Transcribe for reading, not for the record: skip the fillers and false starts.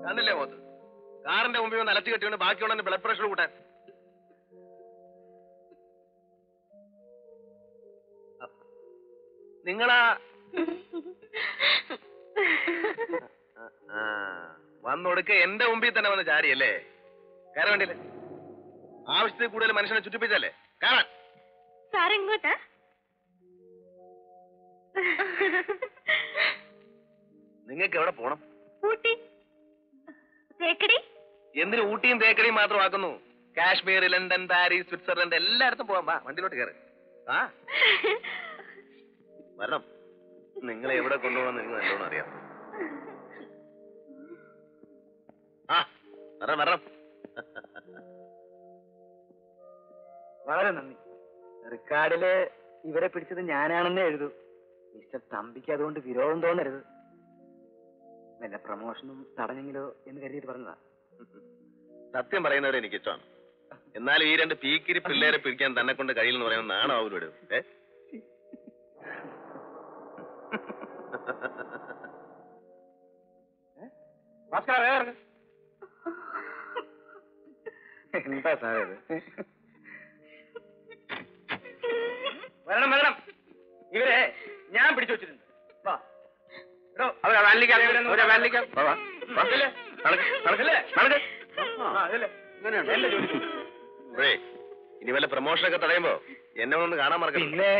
കണ്ടില്ലേ മോത്ത് കാറിന്റെ മുമ്പിൽ ഒന്ന് അലച്ചു കെട്ടിയോണ്ട് ബാക്കിയുള്ള ബ്ലഡ് പ്രഷർ കൂട്ടാൻ. നിങ്ങളാ വന്നൊടുക്ക എന്റെ മുമ്പിൽ തന്നെ വന്ന് ചാരിയല്ലേ? കയറാൻ വേണ്ടിയില്ലേ? ആവശ്യത്തിൽ കൂടുതൽ മനുഷ്യനെ ചുറ്റിപ്പിച്ചല്ലേ കാണാൻ. സാറിങ്ങോട്ടാ? നിങ്ങൾക്ക് എവിടെ പോണം? ഊട്ടി. തേക്കടി? എന്തിനു ഊട്ടിയും തേക്കടിയും മാത്രമാക്കുന്നു? കാശ്മീർ, ലണ്ടൻ, പാരീസ്, സ്വിറ്റ്സർലൻഡ് എല്ലായിടത്തും പോവാം. വാ, വണ്ടിയിലോട്ട് കയറി. ആ വരണം. നിങ്ങളെ എവിടെ കൊണ്ടുപോകണം എനിക്ക് നല്ലോണം അറിയാം. ആ വരണം വരണം. വളരെ നന്ദി. റെക്കോർഡില് ഇവരെ പിടിച്ചത് ഞാനാണെന്നേ എഴുതൂ. മിസ്റ്റർ തമ്പിക്ക് അതുകൊണ്ട് വിരോധം തോന്നരുത്. വല്ല പ്രമോഷനും തടഞ്ഞെങ്കിലോ എന്ന് കരുതിയിട്ട് പറഞ്ഞതാ. സത്യം പറയുന്നവരെ എനിക്ക് ഇഷ്ടമാണ്. എന്നാലും ഈ രണ്ട് പീക്കിരി പിള്ളേരെ പിടിക്കാൻ തന്നെ കൊണ്ട് കഴിയില്ലെന്ന് പറയുന്നത് നാണോ അവരോട്? എന്താ സാറേ വരണം വരണം. ഇവരെ ഞാൻ പിടിച്ചു വെച്ചിട്ടുണ്ട്. ഇനി വല്ല പ്രമോഷനൊക്കെ തടയുമ്പോ എന്നെ ഒന്ന് കാണാൻ മറക്കല്ലേ?